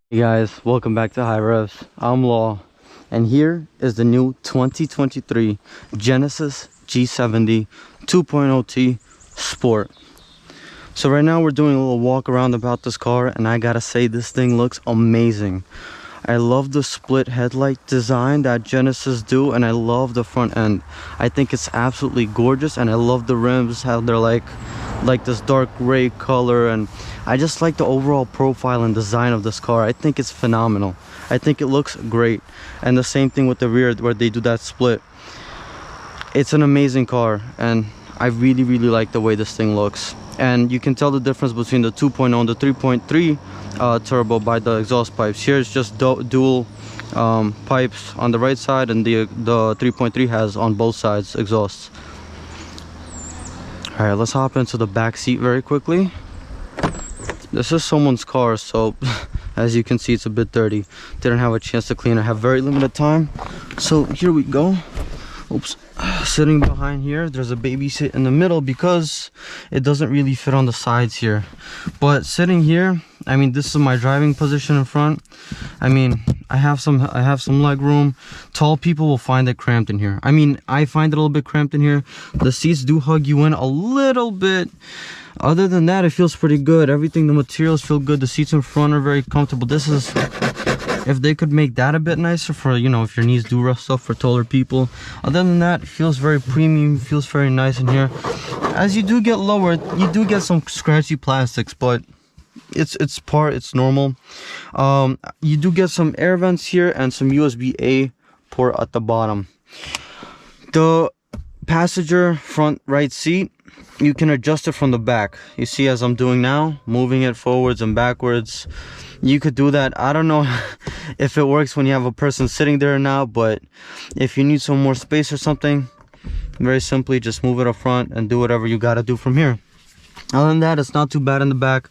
Hey guys, welcome back to High Revs. I'm Law, and here is the new 2023 Genesis G70 2.0T Sport. So right now we're doing a little walk around about this car, and I gotta say this thing looks amazing. I love the split headlight design that Genesis do, and I love the front end. I think it's absolutely gorgeous, and I love the rims, how they're like this dark gray color, and I just like the overall profile and design of this car. I think it's phenomenal. I think it looks great. And the same thing with the rear where they do that split. It's an amazing car, and I really like the way this thing looks. And you can tell the difference between the 2.0 and the 3.3 turbo by the exhaust pipes. Here it's just dual pipes on the right side, and the 3.3 has on both sides exhausts. All right, let's hop into the back seat very quickly. This is someone's car, so as you can see, it's a bit dirty. Didn't have a chance to clean it. I have very limited time, so here we go. Oops. Sitting behind here, there's a baby seat in the middle because it doesn't really fit on the sides here. But sitting here, I mean, this is my driving position in front. I mean, I have some leg room. Tall people will find it cramped in here. I mean, I find it a little bit cramped in here. The seats do hug you in a little bit. Other than that, it feels pretty good. Everything, the materials feel good. The seats in front are very comfortable. This is, if they could make that a bit nicer for, you know, if your knees do rough stuff for taller people. Other than that, it feels very premium, feels very nice in here. As you do get lower, you do get some scratchy plastics, but it's normal. You do get some air vents here and some USB-A port at the bottom. The passenger front right seat, you can adjust it from the back. You see, as I'm doing now, moving it forwards and backwards. You could do that. I don't know if it works when you have a person sitting there now, but if you need some more space or something, very simply just move it up front and do whatever you gotta do from here. Other than that, it's not too bad in the back.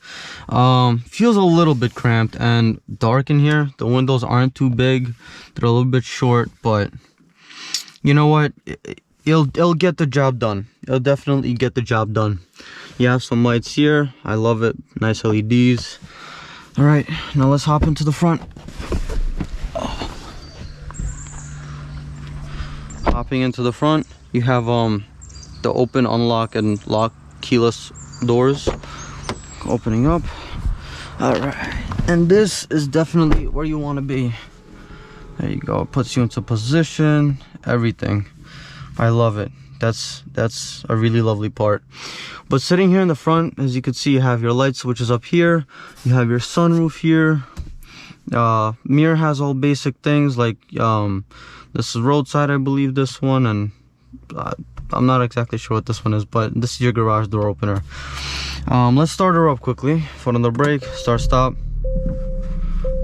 Feels a little bit cramped and dark in here. The windows aren't too big, they're a little bit short, but you know what, it'll get the job done. It'll definitely get the job done. You have some lights here, I love it, nice LEDs. All right, now let's hop into the front. Hopping into the front, you have the open, unlock, and lock keyless doors opening up. All right, and this is definitely where you want to be. There you go. It puts you into position, everything. I love it. That's a really lovely part. But sitting here in the front, as you can see, you have your light switches up here, you have your sunroof here. Mirror has all basic things like this is roadside, I believe, this one, and I'm not exactly sure what this one is, but this is your garage door opener. Let's start her up quickly. Foot on the brake, start stop.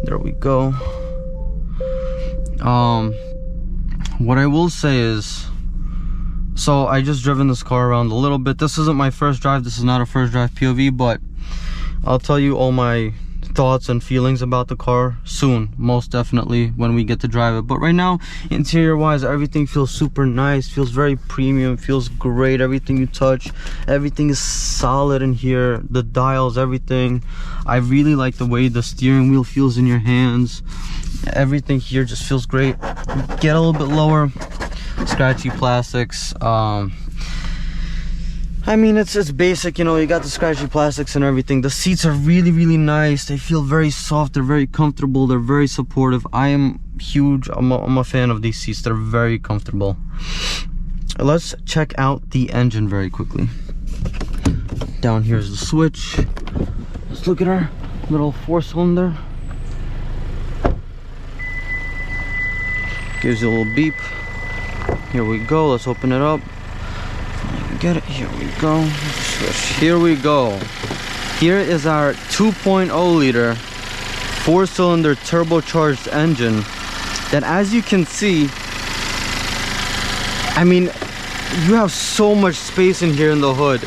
There we go. What I will say is, so I just driven this car around a little bit. This isn't my first drive, this is not a first drive POV, but I'll tell you all my thoughts and feelings about the car soon, most definitely, when we get to drive it. But right now, interior wise, everything feels super nice, feels very premium, feels great. Everything you touch, everything is solid in here. The dials, everything. I really like the way the steering wheel feels in your hands. Everything here just feels great. Get a little bit lower, scratchy plastics. I mean, it's basic, you know, you got the scratchy plastics and everything. The seats are really nice. They feel very soft, they're very comfortable, they're very supportive. I'm a fan of these seats. They're very comfortable. Let's check out the engine very quickly. Down here's the switch. Let's look at our little 4-cylinder. Gives you a little beep. Here we go, let's open it up. Get it, here we go. Here we go. Here is our 2.0 liter 4-cylinder turbocharged engine that, as you can see, I mean, you have so much space in here in the hood.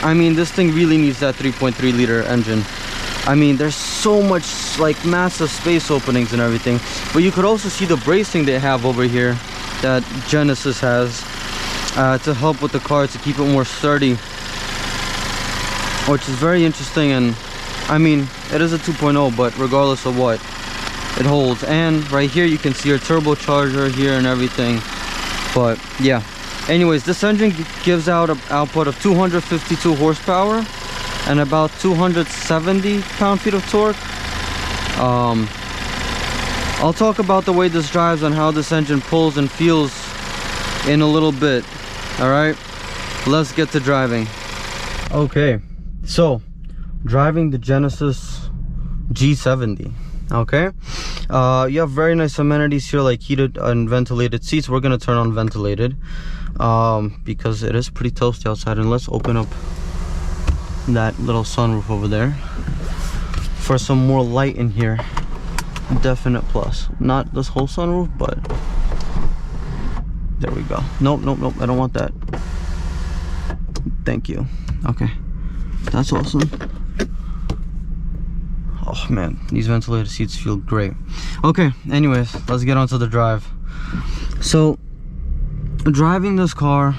I mean, this thing really needs that 3.3 liter engine. I mean, there's so much, like, massive space openings and everything. But you could also see the bracing they have over here that Genesis has to help with the car, to keep it more sturdy. which is very interesting. And I mean, it is a 2.0, but regardless of what, it holds. And right here you can see your turbocharger here and everything. But yeah, anyways, this engine gives out an output of 252 horsepower and about 270 pound-feet of torque. I'll talk about the way this drives and how this engine pulls and feels in a little bit. All right, let's get to driving. Okay, so driving the Genesis G70. Okay, you have very nice amenities here, like heated and ventilated seats. We're gonna turn on ventilated because it is pretty toasty outside. And let's open up that little sunroof over there for some more light in here. Definite plus. Not this whole sunroof, but there we go. Nope, nope, nope, I don't want that. Thank you. Okay, that's awesome. Oh man, these ventilated seats feel great. Okay, anyways, let's get on to the drive. So driving this car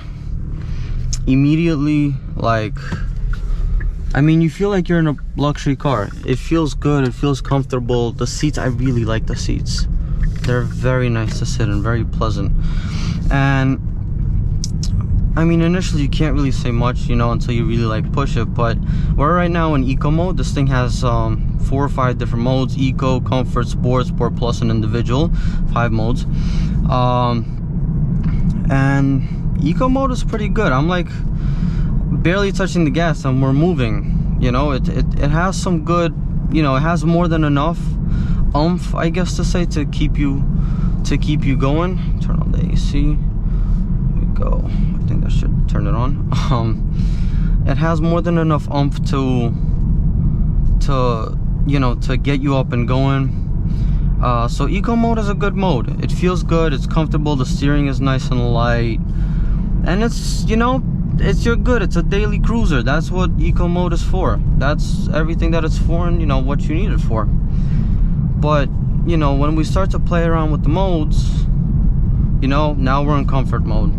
immediately, like, I mean, you feel like you're in a luxury car. It feels good, it feels comfortable. The seats, I really like the seats. They're very nice to sit in, very pleasant. And I mean, initially you can't really say much, you know, until you really like push it. But we're right now in eco mode. This thing has 4 or 5 different modes: eco, comfort, sport, sport plus, and individual. 5 modes. And eco mode is pretty good. I'm like barely touching the gas and we're moving, you know. It has some good, you know, it has more than enough oomph, I guess to say, to keep you going. Turn on the AC. Here we go. I think that should turn it on. It has more than enough oomph to you know, to get you up and going. So eco mode is a good mode. It feels good, it's comfortable, the steering is nice and light, and it's, you know, it's good. It's a daily cruiser. That's what eco mode is for. That's everything that it's for, and you know what you need it for. But you know, when we start to play around with the modes, you know, now we're in comfort mode.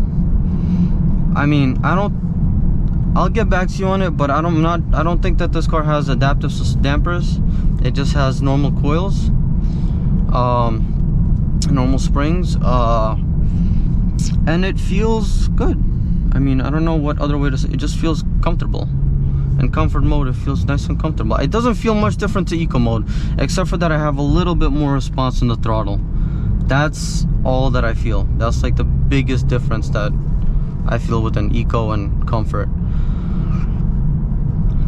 I mean, I'll get back to you on it, but I don't think that this car has adaptive dampers. It just has normal coils, normal springs, and it feels good. I mean, I don't know what other way to say it. It just feels comfortable. In comfort mode, it feels nice and comfortable. It doesn't feel much different to eco mode, except for that I have a little bit more response in the throttle. That's all that I feel. That's like the biggest difference that I feel within eco and comfort.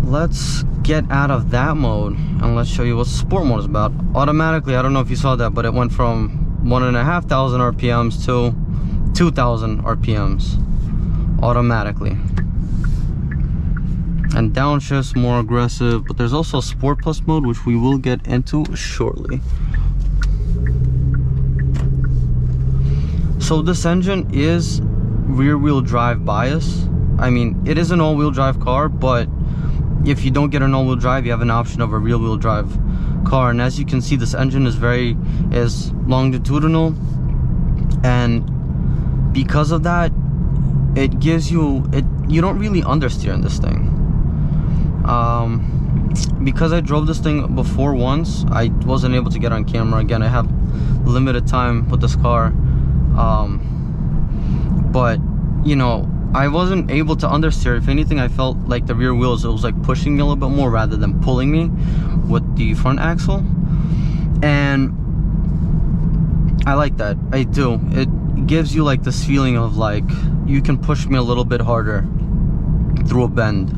Let's get out of that mode and let's show you what sport mode is about. Automatically, I don't know if you saw that, but it went from 1,500 RPMs to 2,000 RPMs automatically. And downshift's more aggressive, but there's also sport plus mode, which we will get into shortly. So this engine is rear wheel drive bias. I mean, it is an all wheel drive car, but if you don't get an all wheel drive, you have an option of a rear wheel drive car. And as you can see, this engine is longitudinal, and because of that, it gives you, you don't really understeer in this thing. Because I drove this thing before once, I wasn't able to get on camera. Again, I have limited time with this car, but you know, I wasn't able to understeer. If anything, I felt like the rear wheels, it was like pushing me a little bit more rather than pulling me with the front axle. And I like that. I do. It gives you like this feeling of like you can push me a little bit harder through a bend.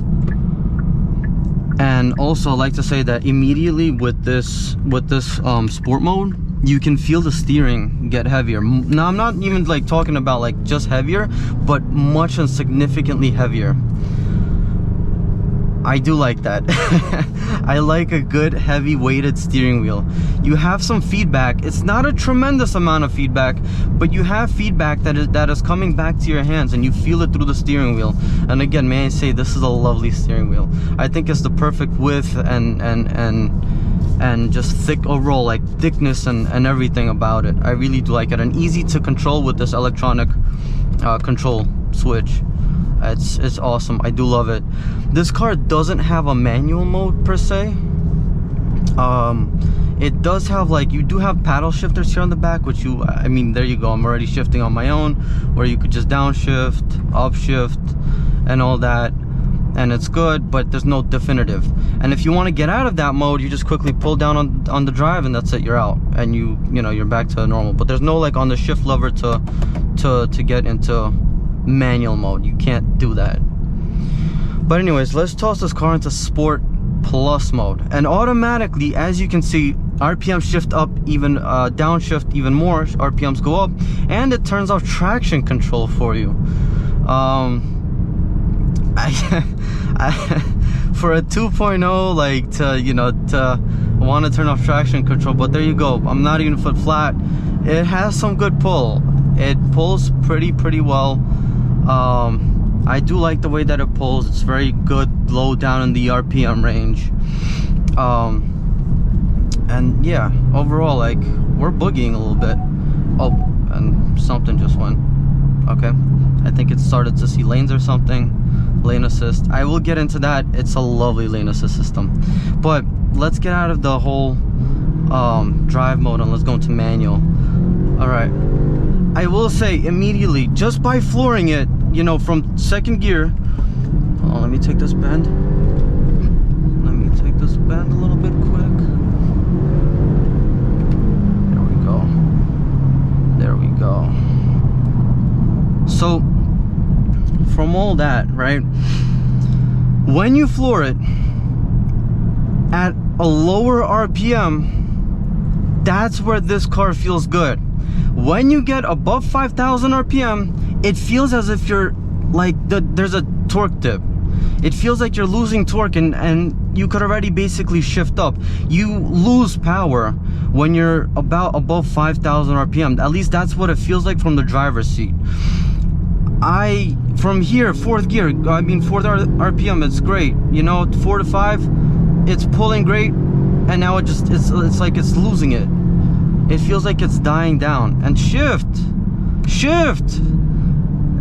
And also, I like to say that immediately with this sport mode, you can feel the steering get heavier. Now, I'm not even like talking about like just heavier, but much and significantly heavier. I do like that. I like a good heavy weighted steering wheel. You have some feedback. It's not a tremendous amount of feedback, but you have feedback that is coming back to your hands, and you feel it through the steering wheel. And again, may I say, this is a lovely steering wheel. I think it's the perfect width and just thick overall, like thickness and everything about it. I really do like it, and easy to control with this electronic control switch. It's awesome. I do love it. This car doesn't have a manual mode per se. It does have, like, you do have paddle shifters here on the back, which I mean, there you go, I'm already shifting on my own, where you could just downshift, upshift, and all that, and it's good, but there's no definitive. And if you want to get out of that mode, you just quickly pull down on the drive, and that's it, you're out, and you know, you're back to normal. But there's no, like, on the shift lever to get into manual mode. You can't do that. But anyways, let's toss this car into Sport Plus mode, and automatically, as you can see, RPM shift up, even downshift even more, RPMs go up, and it turns off traction control for you. For a 2.0, like, to, you know, to want to turn off traction control, but there you go, I'm not even foot flat. It has some good pull. It pulls pretty well. I do like the way that it pulls. It's very good low down in the RPM range. And yeah, overall, like, we're boogieing a little bit. Oh, and something just went. Okay, I think it started to see lanes or something. Lane assist, I will get into that. It's a lovely lane assist system. But let's get out of the whole drive mode and let's go into manual. All right, I will say immediately, just by flooring it, you know, from second gear. Oh, let me take this bend. Let me take this bend a little bit quick. There we go. There we go. So, from all that, right? When you floor it at a lower RPM, that's where this car feels good. When you get above 5,000 RPM, it feels as if you're like, there's a torque dip. It feels like you're losing torque, and you could already basically shift up. You lose power when you're above 5,000 RPM. At least that's what it feels like from the driver's seat. From here, fourth gear, I mean, 4th RPM, it's great. You know, 4 to 5, it's pulling great, and now it's like it's losing it. It feels like it's dying down. And shift,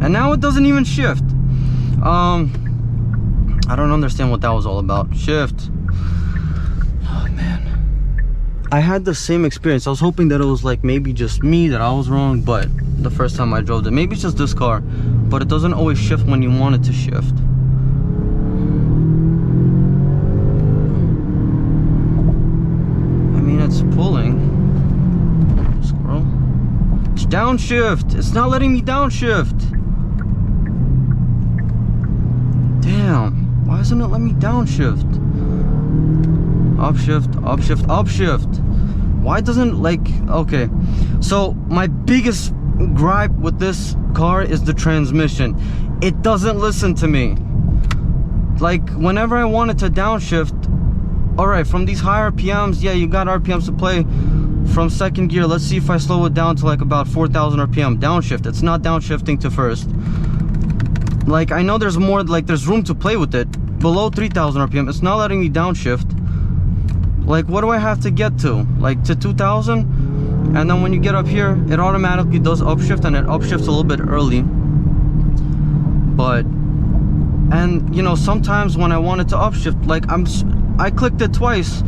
and now it doesn't even shift. I don't understand what that was all about. Shift. Oh man, I had the same experience. I was hoping that it was like maybe just me, that I was wrong, but the first time I drove it, maybe it's just this car, but it doesn't always shift when you want it to shift. I mean, it's pulling. Squirrel. It's downshift. It's not letting me downshift. Damn. Why doesn't it let me downshift? Upshift, upshift, upshift. Why doesn't, like, okay. So my biggest gripe with this car is the transmission. It doesn't listen to me. Like, whenever I wanted to downshift, all right, from these high RPMs, yeah, you got RPMs to play. From second gear, let's see if I slow it down to like about 4,000 RPM. Downshift, it's not downshifting to first. Like, I know there's more, like, there's room to play with it. Below 3,000 RPM, it's not letting me downshift. Like, what do I have to get to? Like, to 2,000? And then when you get up here, it automatically does upshift, and it upshifts a little bit early. But, and, you know, sometimes when I wanted to upshift, like, I clicked it twice,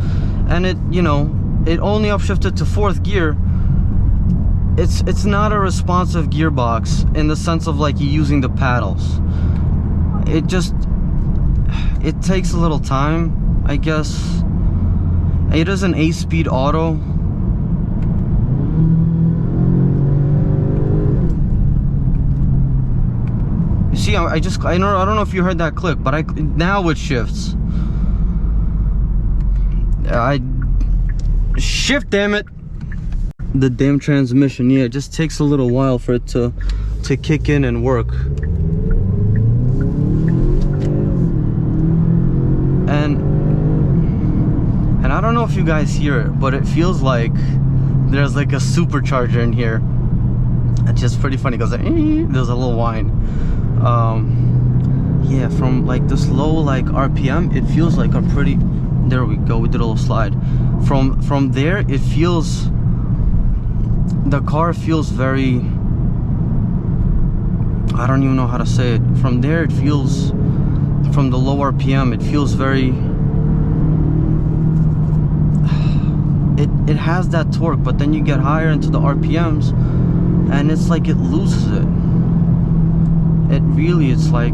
and it, you know, it only upshifted to 4th gear. It's not a responsive gearbox in the sense of, like, you using the paddles. It takes a little time, I guess. It is an 8-speed auto. You see, I don't know if you heard that click, but now it shifts. Shift, damn it. The damn transmission, yeah, it just takes a little while for it to kick in and work. And I don't know if you guys hear it, but it feels like there's like a supercharger in here. It's just pretty funny because there's a little whine. Yeah, from like this low like RPM, it feels like a pretty, there we go, we did a little slide. From there, it feels, the car feels very, I don't even know how to say it. From there it feels, from the low RPM, it feels very, it has that torque, but then you get higher into the RPMs and it's like it loses it. It really, it's like,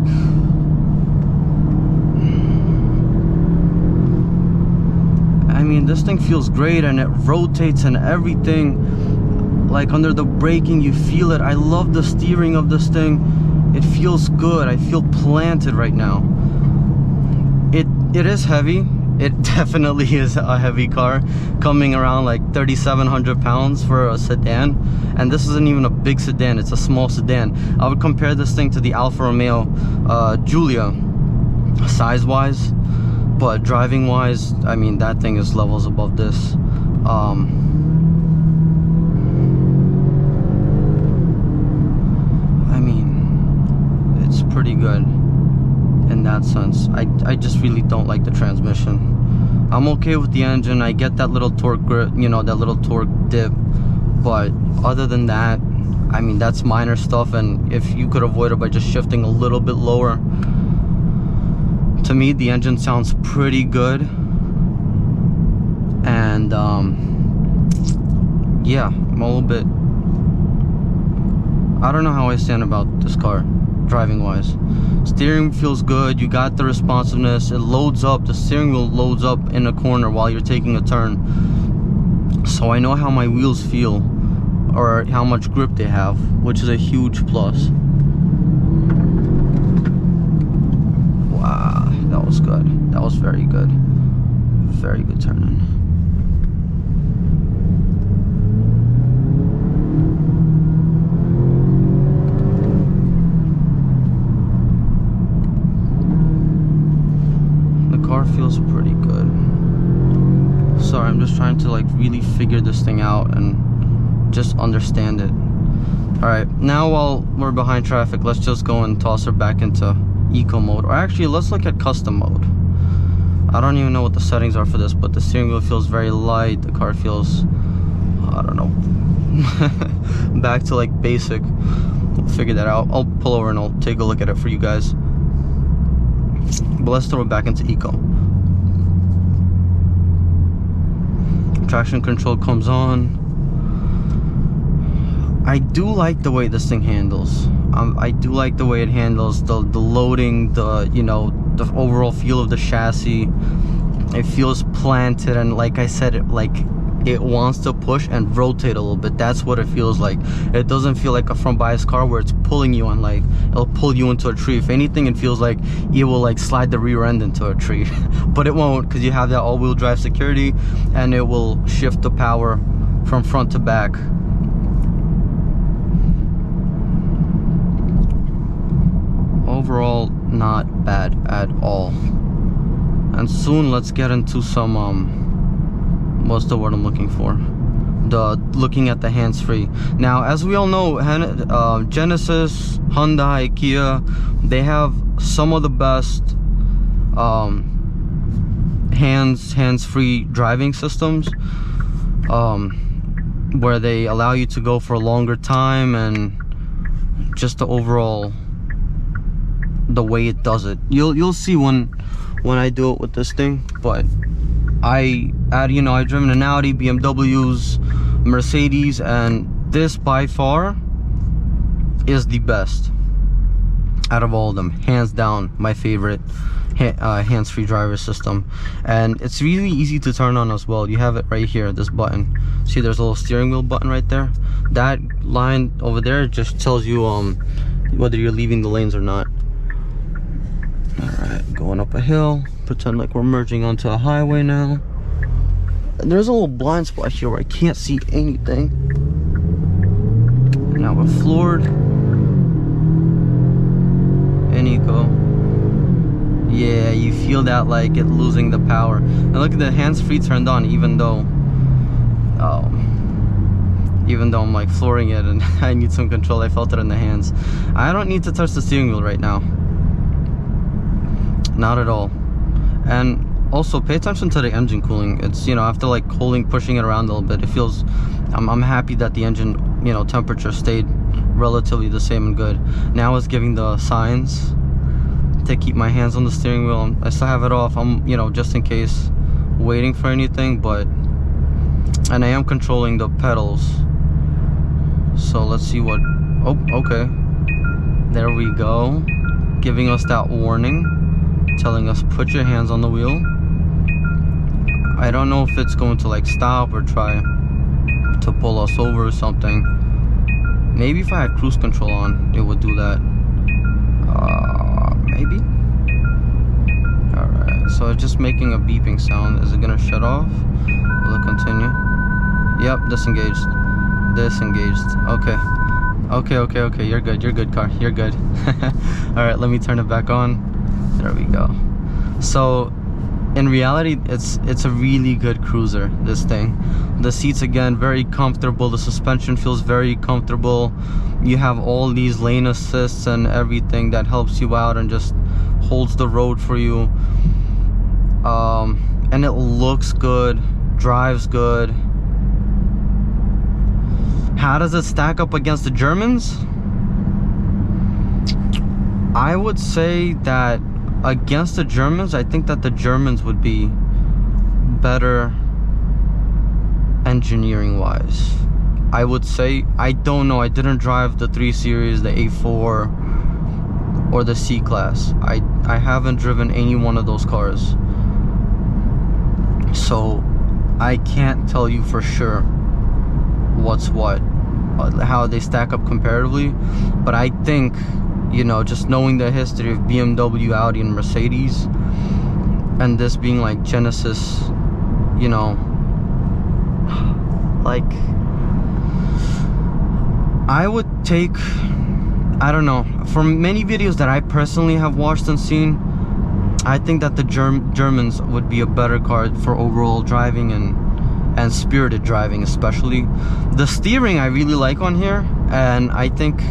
I mean, this thing feels great and it rotates and everything. Like under the braking, you feel it. I love the steering of this thing. It feels good. I feel planted right now. It is heavy. It definitely is a heavy car, coming around like 3,700 pounds for a sedan. And this isn't even a big sedan, it's a small sedan. I would compare this thing to the Alfa Romeo Giulia, size wise, but driving wise, I mean, that thing is levels above this. I mean, it's pretty good in that sense. I just really don't like the transmission. I'm okay with the engine. I get that little torque grip, you know, that little torque dip, but other than that, I mean, that's minor stuff, and if you could avoid it by just shifting a little bit lower, to me the engine sounds pretty good. And yeah, I'm a little bit, I don't know how I stand about this car driving wise. Steering feels good. You got the responsiveness. It loads up, the steering wheel loads up in a corner while you're taking a turn, so I know how my wheels feel, or how much grip they have, which is a huge plus. Wow, that was good. That was very good. Very good turning. Car feels pretty good. Sorry, I'm just trying to like really figure this thing out and just understand it. Alright, now while we're behind traffic, let's just go and toss her back into eco mode. Or actually, let's look at custom mode. I don't even know what the settings are for this, but the steering wheel feels very light. The car feels, I don't know, back to like basic. We'll figure that out. I'll pull over and I'll take a look at it for you guys. But let's throw it back into eco. Traction control comes on. I do like the way this thing handles. I do like the way it handles the loading, the, you know, the overall feel of the chassis. It feels planted, and like I said, it wants to push and rotate a little bit. That's what it feels like. It doesn't feel like a front bias car where it's pulling you on, like it'll pull you into a tree. If anything, it feels like it will like slide the rear end into a tree. But it won't, because you have that all-wheel drive security, and it will shift the power from front to back. Overall, not bad at all. And soon let's get into some what's the word I'm looking for? Looking at the hands-free. Now, as we all know, Genesis, Hyundai, Kia, they have some of the best hands-free driving systems, where they allow you to go for a longer time, and just the overall, the way it does it. You'll see when I do it with this thing. But I've driven an Audi, BMWs, Mercedes, and this by far is the best out of all of them, hands down. My favorite hands-free driver system, and it's really easy to turn on as well. You have it right here, this button. See, there's a little steering wheel button right there. That line over there just tells you whether you're leaving the lanes or not. All right, going up a hill. Pretend like we're merging onto a highway now. There's a little blind spot here where I can't see anything. Now we're floored. And you go. Yeah, you feel that, like it losing the power. And look at the hands-free turned on, even though I'm like flooring it and I need some control. I felt it in the hands. I don't need to touch the steering wheel right now. Not at all. And also pay attention to the engine cooling. It's, you know, after like pushing it around a little bit, it feels, I'm happy that the engine, you know, temperature stayed relatively the same and good. Now it's giving the signs to keep my hands on the steering wheel. I still have it off. I'm, you know, just in case, waiting for anything, but, and I am controlling the pedals. So let's see what, oh, okay. There we go. Giving us that warning, telling us put your hands on the wheel. I don't know if it's going to like stop or try to pull us over or something. Maybe if I had cruise control on, it would do that. Maybe. Alright, so it's just making a beeping sound. Is it gonna shut off? Will it continue? Yep, disengaged. Disengaged. Okay. Okay. You're good, car. You're good. Alright, let me turn it back on. There we go. So in reality, it's a really good cruiser, this thing. The seats, again, very comfortable. The suspension feels very comfortable. You have all these lane assists and everything that helps you out and just holds the road for you. And it looks good, drives good. How does it stack up against the Germans? I would say that against the Germans, I think that the Germans would be better engineering wise. I would say, I don't know, I didn't drive the 3 Series, the A4 or the C-Class. I haven't driven any one of those cars, so I can't tell you for sure what's what, how they stack up comparatively. But I think, you know, just knowing the history of BMW, Audi, and Mercedes, and this being like Genesis, you know, like, I would take, I don't know, from many videos that I personally have watched and seen, I think that the Germans would be a better car for overall driving and spirited driving, especially. The steering I really like on here, and I think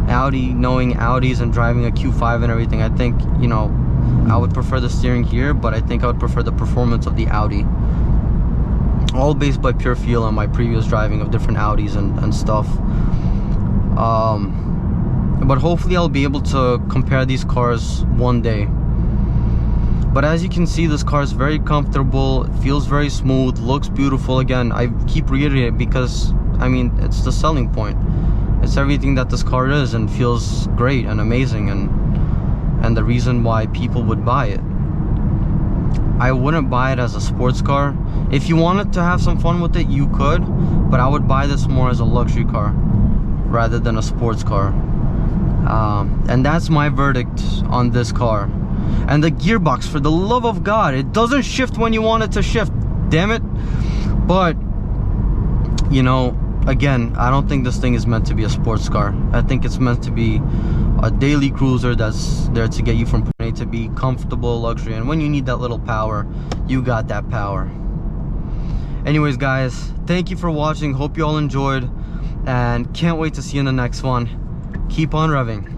Audi, knowing Audis and driving a Q5 and everything, I think, you know, I would prefer the steering here, but I think I would prefer the performance of the Audi. All based by pure feel and my previous driving of different Audis and stuff. But hopefully I'll be able to compare these cars one day. But as you can see, this car is very comfortable, it feels very smooth, looks beautiful. Again, I keep reiterating it because, I mean, it's the selling point. It's everything that this car is and feels great and amazing, and the reason why people would buy it. I wouldn't buy it as a sports car. If you wanted to have some fun with it, you could, but I would buy this more as a luxury car rather than a sports car. And that's my verdict on this car. And the gearbox, for the love of God, it doesn't shift when you want it to shift, damn it. But, you know, again, I don't think this thing is meant to be a sports car. I think it's meant to be a daily cruiser that's there to get you from point A to B, comfortable, luxury, and when you need that little power, you got that power. Anyways, guys, thank you for watching. Hope you all enjoyed, and can't wait to see you in the next one. Keep on revving.